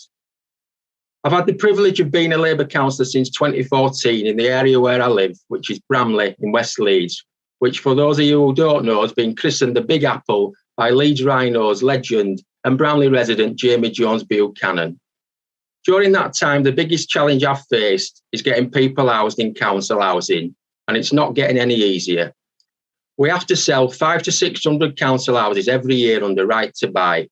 J: I've had the privilege of being a Labour councillor since 2014 in the area where I live, which is Bramley in West Leeds, which for those of you who don't know has been christened the Big Apple by Leeds Rhinos legend and Bramley resident Jamie Jones Buchanan. During that time, the biggest challenge I've faced is getting people housed in council housing, and it's not getting any easier. We have to sell 500 to 600 council houses every year under Right to Buy.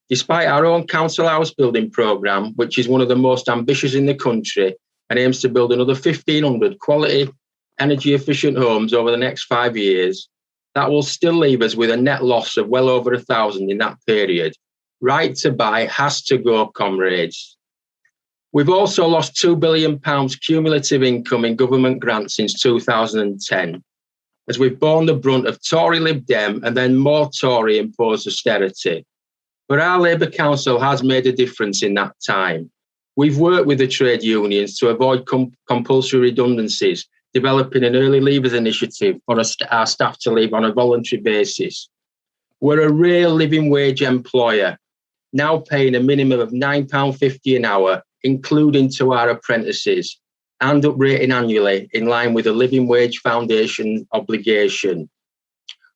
J: Despite our own council house building programme, which is one of the most ambitious in the country and aims to build another 1,500 quality, energy efficient homes over the next 5 years, that will still leave us with a net loss of well over 1,000 in that period. Right to Buy has to go, comrades. We've also lost £2 billion cumulative income in government grants since 2010, as we've borne the brunt of Tory Lib Dem and then more Tory imposed austerity. But our Labour Council has made a difference in that time. We've worked with the trade unions to avoid compulsory redundancies, developing an early leavers initiative for our staff to leave on a voluntary basis. We're a real living wage employer, now paying a minimum of £9.50 an hour, including to our apprentices, and uprating annually in line with the Living Wage Foundation obligation.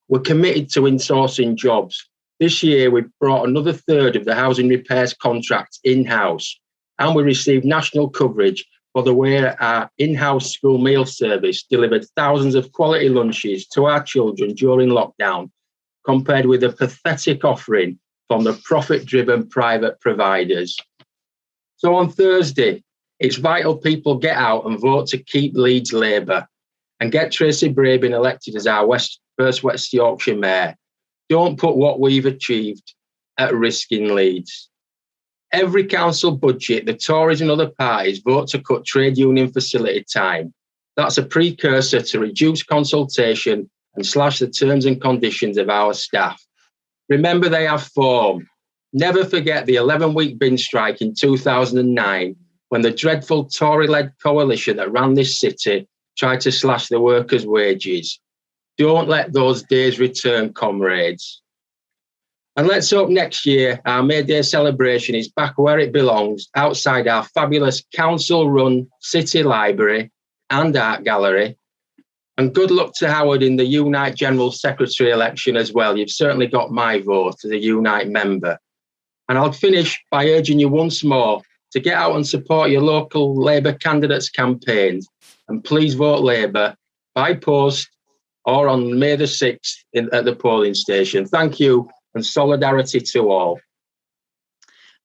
J: We're committed to insourcing jobs. This year, we've brought another third of the housing repairs contracts in-house, and we received national coverage for the way our in-house school meal service delivered thousands of quality lunches to our children during lockdown, compared with a pathetic offering from the profit-driven private providers. So on Thursday, it's vital people get out and vote to keep Leeds Labour and get Tracy Brabin elected as our first West Yorkshire Mayor. Don't put what we've achieved at risk in Leeds. Every council budget, the Tories and other parties vote to cut trade union facility time. That's a precursor to reduce consultation and slash the terms and conditions of our staff. Remember, they have form. Never forget the 11-week bin strike in 2009, when the dreadful Tory-led coalition that ran this city tried to slash the workers' wages. Don't let those days return, comrades. And let's hope next year our May Day celebration is back where it belongs, outside our fabulous council-run city library and art gallery. And good luck to Howard in the Unite General Secretary election as well. You've certainly got my vote as a Unite member. And I'll finish by urging you once more to get out and support your local Labour candidates' campaigns. And please vote Labour by post or on May the 6th at the polling station. Thank you, and solidarity to all.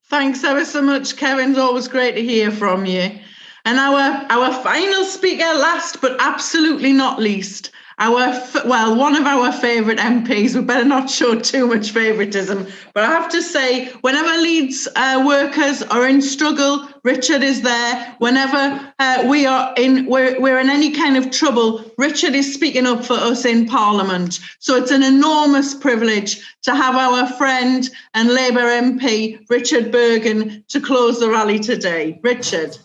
B: Thanks ever so much, Kevin. It's always great to hear from you. And our final speaker, last but absolutely not least, one of our favourite MPs. We better not show too much favouritism, but I have to say, whenever Leeds workers are in struggle, Richard is there. Whenever we're in any kind of trouble, Richard is speaking up for us in Parliament. So it's an enormous privilege to have our friend and Labour MP, Richard Burgon, to close the rally today. Richard.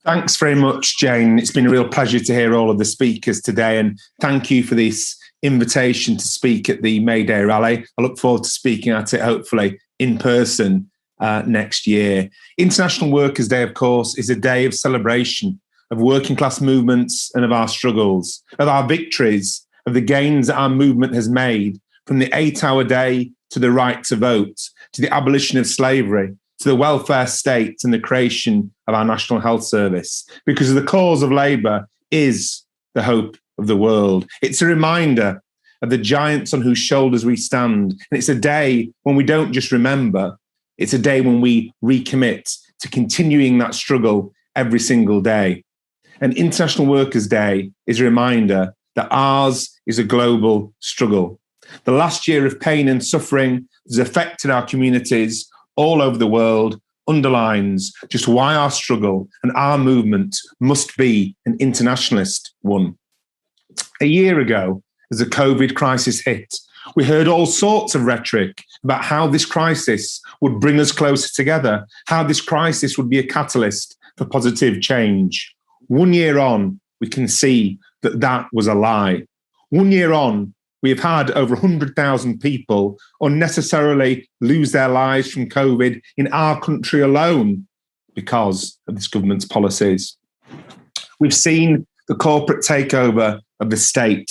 K: Thanks very much, Jane. It's been a real pleasure to hear all of the speakers today, and thank you for this invitation to speak at the May Day rally. I look forward to speaking at it, hopefully in person next year. International Workers' Day, of course, is a day of celebration of working class movements and of our struggles, of our victories, of the gains that our movement has made, from the 8-hour day to the right to vote, to the abolition of slavery, to the welfare state and the creation of our National Health Service, because the cause of Labour is the hope of the world. It's a reminder of the giants on whose shoulders we stand. And it's a day when we don't just remember, it's a day when we recommit to continuing that struggle every single day. And International Workers' Day is a reminder that ours is a global struggle. The last year of pain and suffering has affected our communities all over the world underlines just why our struggle and our movement must be an internationalist one. A year ago, as the COVID crisis hit, we heard all sorts of rhetoric about how this crisis would bring us closer together, how this crisis would be a catalyst for positive change. 1 year on, we can see that that was a lie. 1 year on, we have had over 100,000 people unnecessarily lose their lives from COVID in our country alone because of this government's policies. We've seen the corporate takeover of the state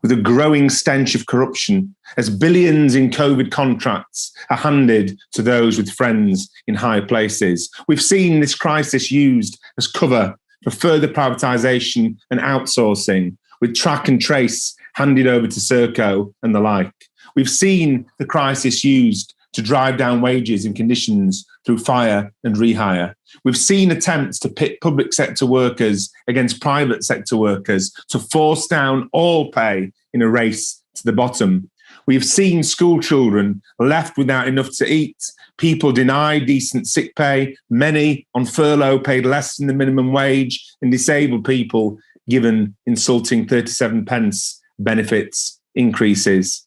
K: with a growing stench of corruption as billions in COVID contracts are handed to those with friends in high places. We've seen this crisis used as cover for further privatisation and outsourcing, with track and trace handed over to Serco and the like. We've seen the crisis used to drive down wages and conditions through fire and rehire. We've seen attempts to pit public sector workers against private sector workers to force down all pay in a race to the bottom. We've seen school children left without enough to eat, people denied decent sick pay, many on furlough paid less than the minimum wage, and disabled people given insulting 37 pence benefits increases.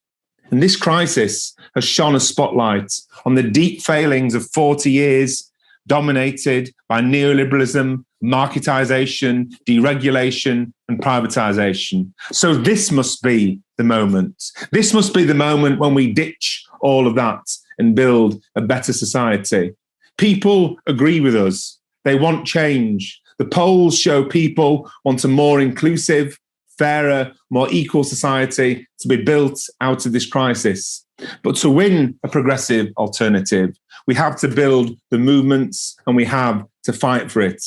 K: And this crisis has shone a spotlight on the deep failings of 40 years dominated by neoliberalism, marketisation, deregulation, and privatisation. So this must be the moment. This must be the moment when we ditch all of that and build a better society. People agree with us. They want change. The polls show people want a more inclusive, fairer, more equal society to be built out of this crisis. But to win a progressive alternative, we have to build the movements and we have to fight for it.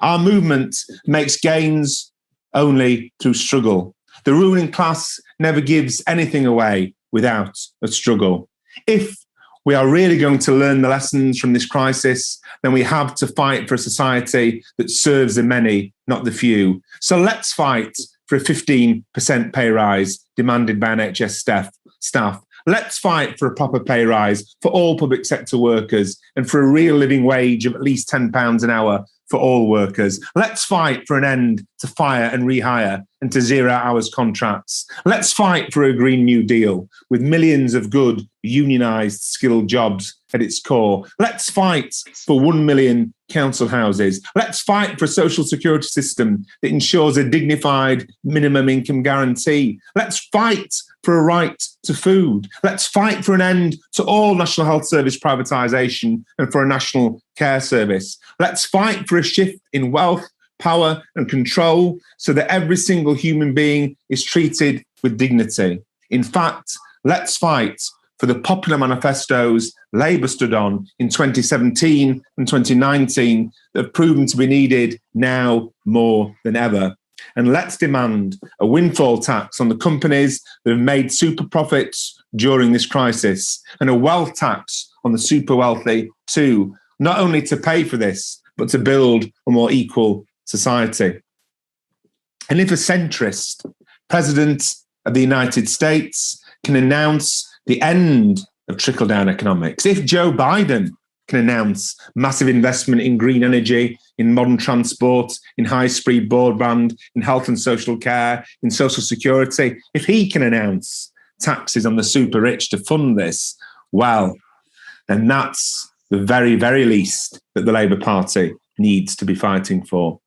K: Our movement makes gains only through struggle. The ruling class never gives anything away without a struggle. If we are really going to learn the lessons from this crisis, then we have to fight for a society that serves the many, not the few. So let's fight for a 15% pay rise demanded by NHS staff. Let's fight for a proper pay rise for all public sector workers and for a real living wage of at least £10 an hour for all workers. Let's fight for an end to fire and rehire and to 0 hours contracts. Let's fight for a Green New Deal with millions of good unionised skilled jobs at its core. Let's fight for 1 million council houses. Let's fight for a social security system that ensures a dignified minimum income guarantee. Let's fight for a right to food. Let's fight for an end to all National Health Service privatisation and for a national care service. Let's fight for a shift in wealth, power and control so that every single human being is treated with dignity. In fact, let's fight for the popular manifestos Labour stood on in 2017 and 2019 that have proven to be needed now more than ever. And let's demand a windfall tax on the companies that have made super profits during this crisis and a wealth tax on the super wealthy too, not only to pay for this, but to build a more equal society. And if a centrist president of the United States can announce the end of trickle-down economics, if Joe Biden can announce massive investment in green energy, in modern transport, in high-speed broadband, in health and social care, in social security, if he can announce taxes on the super rich to fund this, well, then that's the very, very least that the Labour Party needs to be fighting for.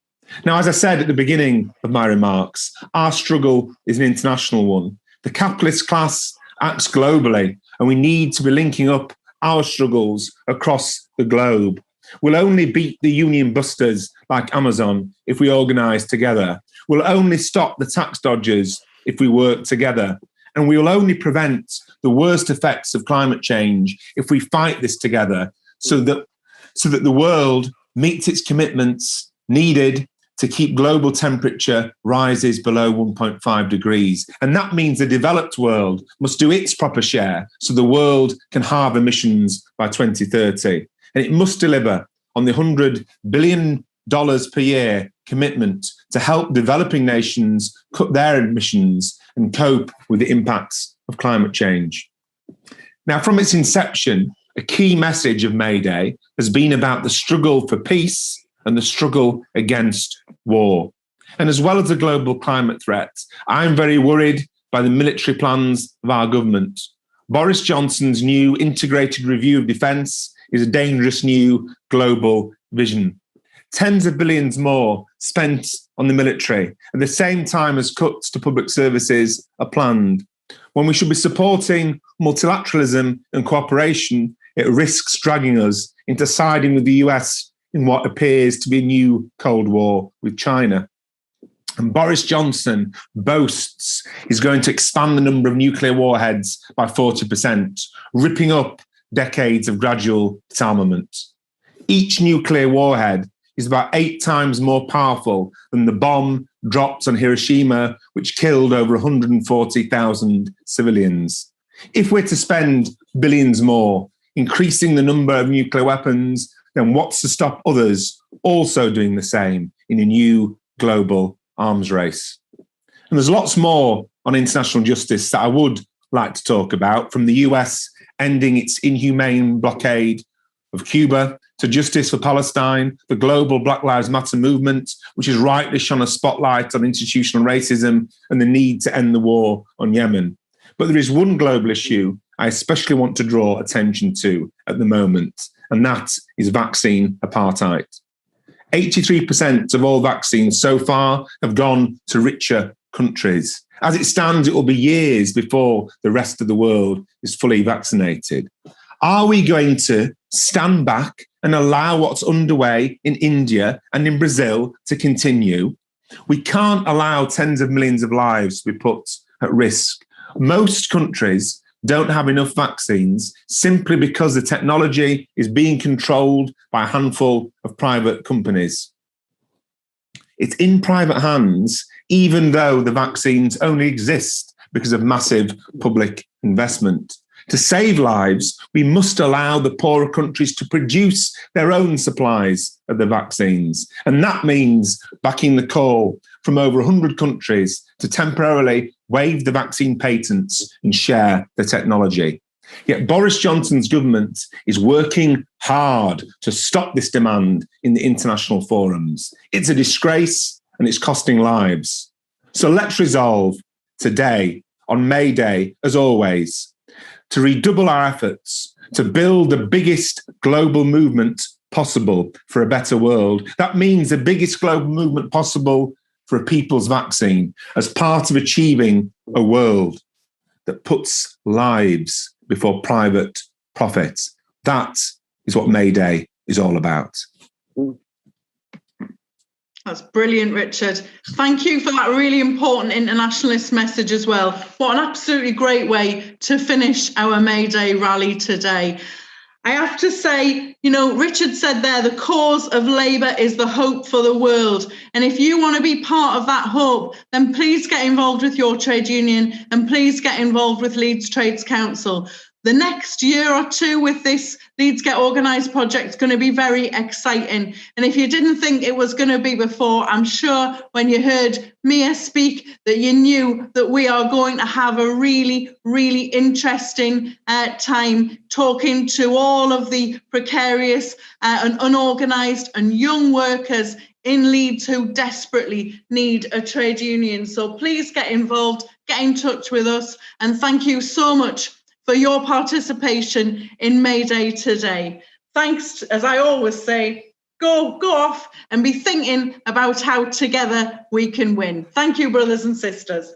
K: Now, as I said at the beginning of my remarks, our struggle is an international one. The capitalist class acts globally, and we need to be linking up our struggles across the globe. We'll only beat the union busters like Amazon if we organise together. We'll only stop the tax dodgers if we work together. And we will only prevent the worst effects of climate change if we fight this together so that the world meets its commitments needed to keep global temperature rises below 1.5 degrees. And that means the developed world must do its proper share so the world can halve emissions by 2030. And it must deliver on the $100 billion per year commitment to help developing nations cut their emissions and cope with the impacts of climate change. Now, from its inception, a key message of May Day has been about the struggle for peace and the struggle against war. And as well as the global climate threat, I'm very worried by the military plans of our government. Boris Johnson's new integrated review of defence is a dangerous new global vision. Tens of billions more spent on the military at the same time as cuts to public services are planned. When we should be supporting multilateralism and cooperation, it risks dragging us into siding with the US in what appears to be a new Cold War with China. And Boris Johnson boasts he's going to expand the number of nuclear warheads by 40%, ripping up decades of gradual disarmament. Each nuclear warhead is about 8 times more powerful than the bomb dropped on Hiroshima, which killed over 140,000 civilians. If we're to spend billions more increasing the number of nuclear weapons, then what's to stop others also doing the same in a new global arms race? And there's lots more on international justice that I would like to talk about, from the US ending its inhumane blockade of Cuba to justice for Palestine, the global Black Lives Matter movement, which has rightly shone a spotlight on institutional racism and the need to end the war on Yemen. But there is one global issue I especially want to draw attention to at the moment, and that is vaccine apartheid. 83% of all vaccines so far have gone to richer countries. As it stands, it will be years before the rest of the world is fully vaccinated. Are we going to stand back and allow what's underway in India and in Brazil to continue? We can't allow tens of millions of lives to be put at risk. Most countries don't have enough vaccines simply because the technology is being controlled by a handful of private companies. It's in private hands, even though the vaccines only exist because of massive public investment. To save lives, we must allow the poorer countries to produce their own supplies of the vaccines. And that means backing the call from over 100 countries to temporarily waive the vaccine patents and share the technology. Yet Boris Johnson's government is working hard to stop this demand in the international forums. It's a disgrace and it's costing lives. So let's resolve today, on May Day, as always, to redouble our efforts to build the biggest global movement possible for a better world. That means the biggest global movement possible for a people's vaccine as part of achieving a world that puts lives before private profits. That is what May Day is all about.
B: That's brilliant, Richard. Thank you for that really important internationalist message as well. What an absolutely great way to finish our May Day rally today. I have to say, Richard said there, the cause of Labour is the hope for the world. And if you want to be part of that hope, then please get involved with your trade union and please get involved with Leeds Trades Council. The next year or two with this Leeds Get Organised project is going to be very exciting. And if you didn't think it was going to be before, I'm sure when you heard Mia speak that you knew that we are going to have a really, really interesting time talking to all of the precarious and unorganised and young workers in Leeds who desperately need a trade union. So please get involved, get in touch with us, and thank you so much for your participation in May Day today. Thanks, as I always say, go off and be thinking about how together we can win. Thank you, brothers and sisters.